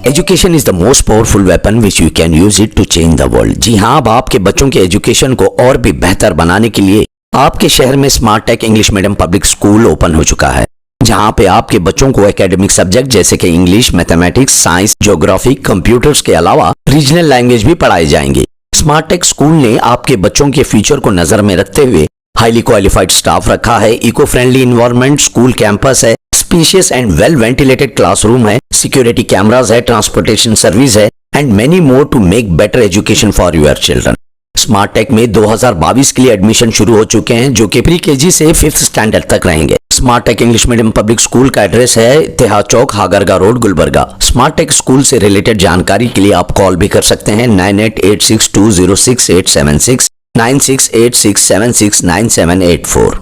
Education is the most powerful weapon which you can use it to change the world. जी हाँ, अब आपके बच्चों के एजुकेशन को और भी बेहतर बनाने के लिए आपके शहर में Smart Tech English medium public School open हो चुका है, जहाँ पे आपके बच्चों को एकेडमिक सब्जेक्ट जैसे कि English, mathematics, science, geography, computers के अलावा रीजनल लैंग्वेज भी पढ़ाए जाएंगे। स्मार्ट टेक स्कूल ने आपके बच्चों के फ्यूचर को नजर में रखते हुए हाईली क्वालिफाइड स्टाफ रखा है, eco friendly environment school campus है, spacious and well ventilated classroom है, सिक्योरिटी कैमरास है, ट्रांसपोर्टेशन सर्विस है and many more to make better education for your children. Smart Tech में 2022 के लिए एडमिशन शुरू हो चुके हैं, जो कि प्री केजी से 5th स्टैंडर्ड तक रहेंगे। Smart Tech English medium public school का एड्रेस है Ittehad Chowk, Hagarga road, Gulbarga. Smart Tech school से रिलेटेड जानकारी के लिए आप कॉल भी कर सकते हैं 9886206876, 9686769784।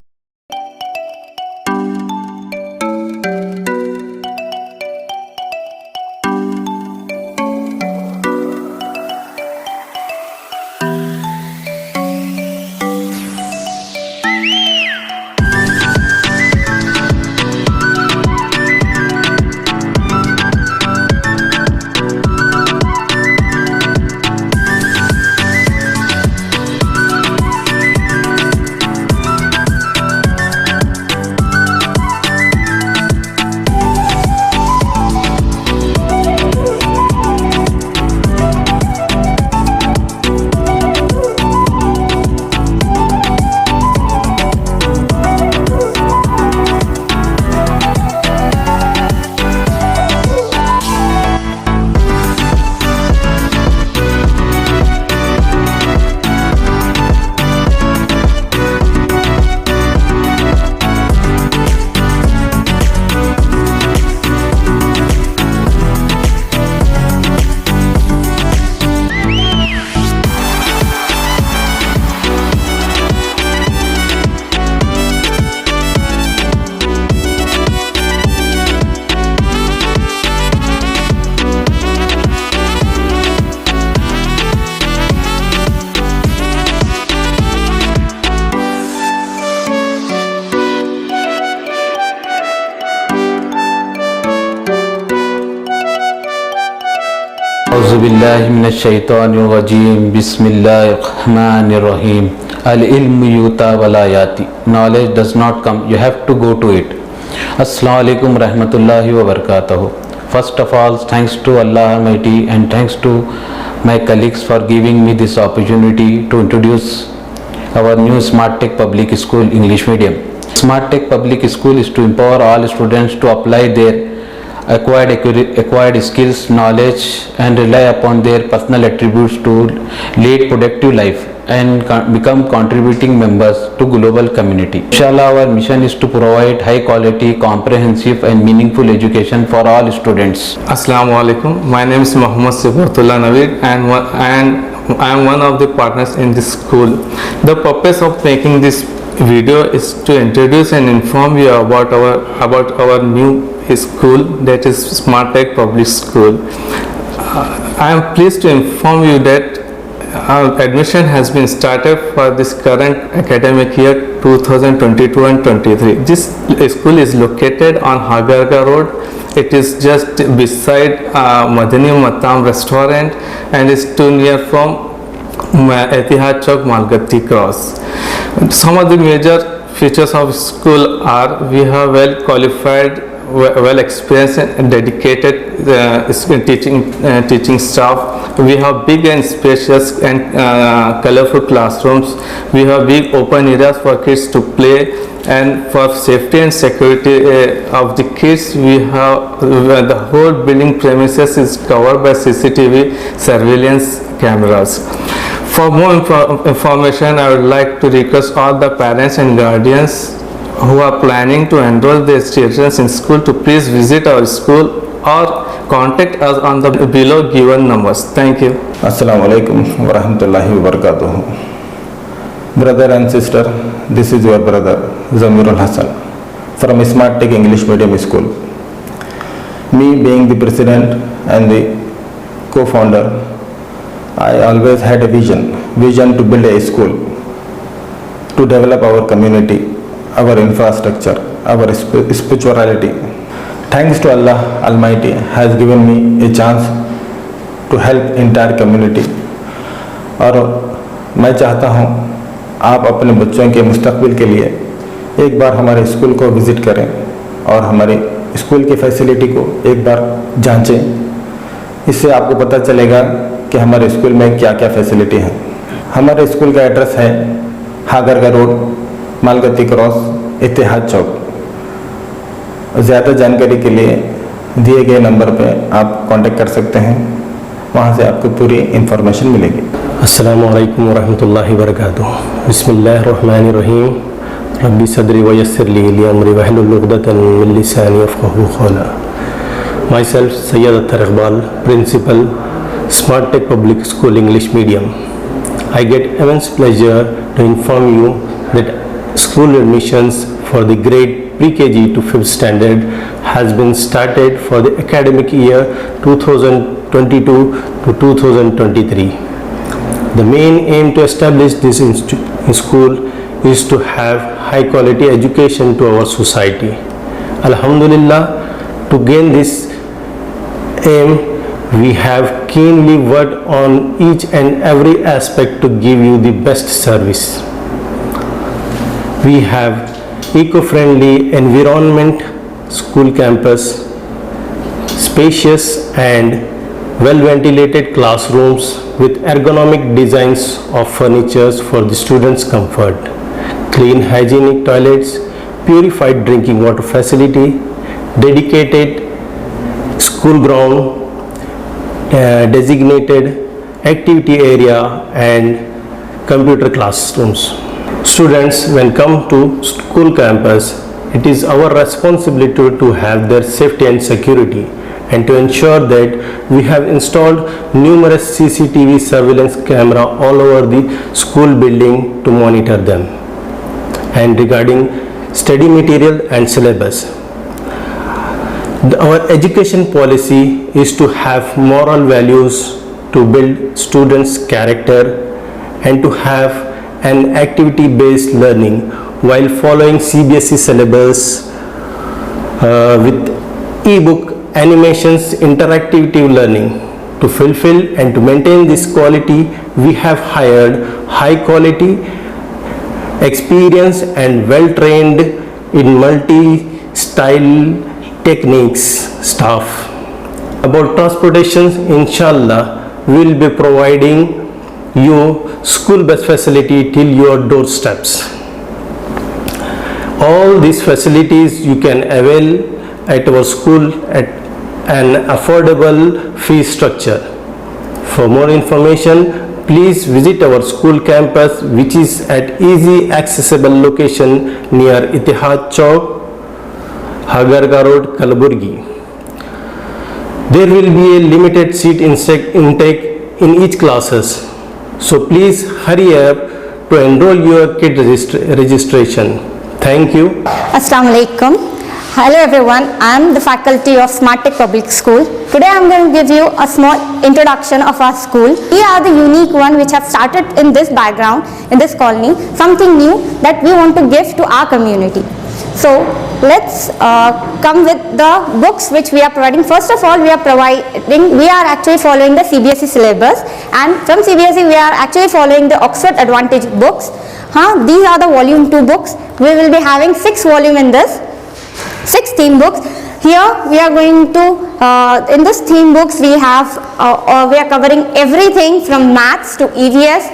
औज़ुबिल्लाहिमिनश्शैतानिर्रजीम, बिस्मिल्लाहिर्रहमानिर्रहीम। अल इल्मु युता वला याती, knowledge does not come, you have to go to it। अस्सलामु अलैकुम रहमतुल्लाहि व बरकातहू। First of all, thanks to Allah Almighty and thanks to my colleagues for giving me this opportunity to introduce our new Smart Tech Public School English Medium. Smart Tech Public School is to empower all students to apply their acquired skills, knowledge and rely upon their personal attributes to lead productive life and become contributing members to global community. Inshallah, our mission is to provide high quality, comprehensive and meaningful education for all students. Assalamu alaikum. My name is Muhammad Sifatullah Naveed and I am one of the partners in this school. The purpose of making this video is to introduce and inform you about our new school, that is Smart Tech Public School. I am pleased to inform you that our admission has been started for this current academic year 2022 and 23. This school is located on Hagarga Road. It is just beside Madani Matam restaurant and is too near from Etihad Chowk, Malgatti Cross. Some of the major features of school are we have well qualified, well experienced and dedicated teaching staff. We have big and spacious and colorful classrooms. We have big open areas for kids to play, and for safety and security of the kids, we have the whole building premises is covered by CCTV surveillance cameras. For more information, I would like to request all the parents and guardians who are planning to enroll their children in school to please visit our school or contact us on the below given numbers. Thank you. Assalamu alaikum wa rahmatullahi wa barakatuh. Brother and sister, this is your brother Zamirul Hassan from Smart Tech English Medium School. Me being the president and the co-founder, I always had a vision to build a school to develop our community, our infrastructure, our spirituality. Thanks to Allah Almighty has given me a chance to help entire community. और मैं चाहता हूँ आप अपने बच्चों के मुस्तकबिल के लिए एक बार हमारे स्कूल को विज़िट करें और हमारे स्कूल की फैसिलिटी को एक बार जांचें। इससे आपको पता चलेगा कि हमारे स्कूल में क्या क्या फैसिलिटी है। हमारे स्कूल का एड्रेस है हागरगा रोड, मालगत्ती क्रॉस, इत्तेहाद चौक। ज़्यादा जानकारी के लिए दिए गए नंबर पर आप कांटेक्ट कर सकते हैं, वहाँ से आपको पूरी इंफॉर्मेशन मिलेगी। अस्सलामु अलैकुम वरहमतुल्लाहि वबरकातुहू। बिस्मिल्लाहिर्रहमानिर्रहीम। रब्बी सदरी व यस्सिर ली अमरी वहलुल उक़दतन मिन लिसानी यफ़क़हू क़ौली। Myself Sayyid Attar Iqbal, Principal, Smart Tech Public School English Medium. I get immense pleasure to inform you that school admissions for the grade pre-KG to 5th standard has been started for the academic year 2022 to 2023. The main aim to establish this school is to have high quality education to our society. Alhamdulillah, to gain this aim, we have keenly worked on each and every aspect to give you the best service. We have eco-friendly environment, school campus, spacious and well-ventilated classrooms with ergonomic designs of furnitures for the students' comfort, clean hygienic toilets, purified drinking water facility, dedicated school ground, designated activity area and computer classrooms. Students, when come to school campus, it is our responsibility to have their safety and security, and to ensure that we have installed numerous CCTV surveillance camera all over the school building to monitor them. And regarding study material and syllabus, our education policy is to have moral values to build students' character and to have an activity-based learning while following CBSE syllabus with e-book, animations, interactive learning. To fulfill and to maintain this quality, we have hired high quality, experienced and well-trained in multi-style techniques staff. About transportation, inshallah, we will be providing you school bus facility till your doorsteps. All these facilities you can avail at our school at an affordable fee structure. For more information, please visit our school campus, which is at easy accessible location near Ittihad Chowk, Hagarga Road, Kalaburgi. There will be a limited seat intake in each classes, so please hurry up to enroll your kid registration. Thank you. Assalamu alaikum. Hello everyone, I am the faculty of Smart Tech Public School. Today I am going to give you a small introduction of our school. We are the unique one which have started in this background, in this colony, something new that we want to give to our community. So let's come with the books which we are providing. First of all, we are actually following the CBSE syllabus, and from CBSE we are actually following the Oxford Advantage books. These are the volume 2 books. We will be having 6 volume in this, 6 theme books. Here we are going to, in this theme books we are covering everything from maths to EVS,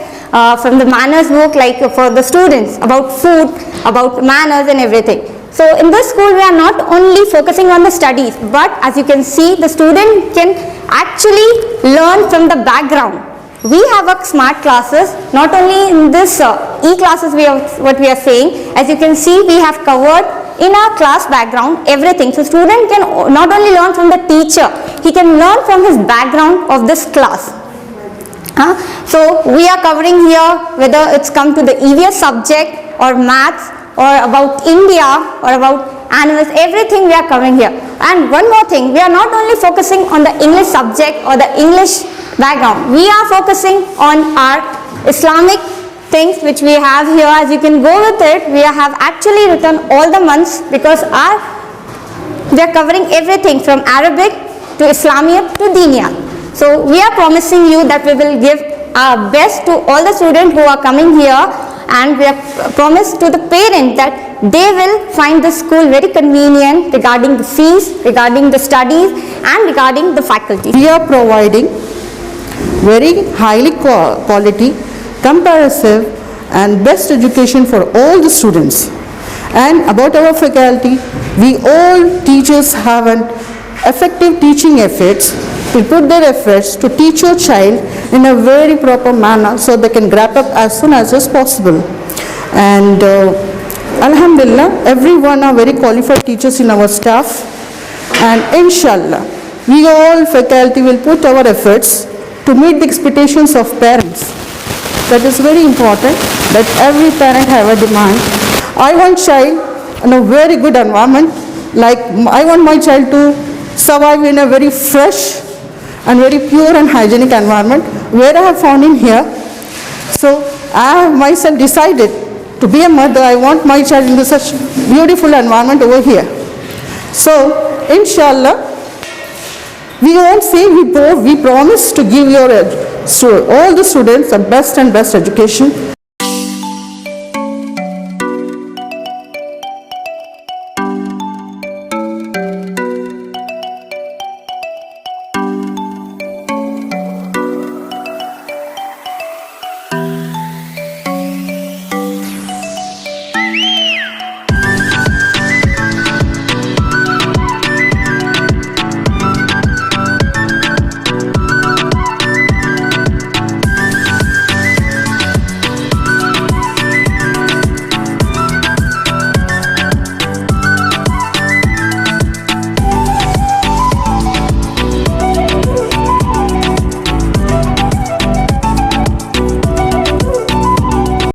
from the manners book, like for the students, about food, about manners and everything. So in this school we are not only focusing on the studies, but as you can see, the student can actually learn from the background. We have a smart classes, not only in this e-classes what we are saying. As you can see, we have covered in our class background everything. So student can not only learn from the teacher, he can learn from his background of this class. So we are covering here whether it's come to the EVS subject or maths or about India or about animals, everything we are covering here. And one more thing, we are not only focusing on the English subject or the English background, we are focusing on our Islamic things which we have here. As you can go with it, we have actually written all the months, because our We are covering everything from Arabic to Islamiyat to Diniyat. So we are promising you that we will give our best to all the students who are coming here, and we have promised to the parents that they will find the school very convenient regarding the fees, regarding the studies and regarding the faculty. We are providing very highly quality, comparative and best education for all the students. And about our faculty, we all teachers have an effective teaching efforts to put their efforts to teach your child in a very proper manner so they can grab up as soon as possible. And Alhamdulillah, everyone are very qualified teachers in our staff, and inshallah, we all faculty will put our efforts to meet the expectations of parents. That is very important, that every parent have a demand. I want child in a very good environment, like I want my child to survive in a very fresh and very pure and hygienic environment where I have found in here. So I have myself decided to be a mother. I want my child in such beautiful environment over here. So inshallah, we won't say, we promise to give all the students the best and best education.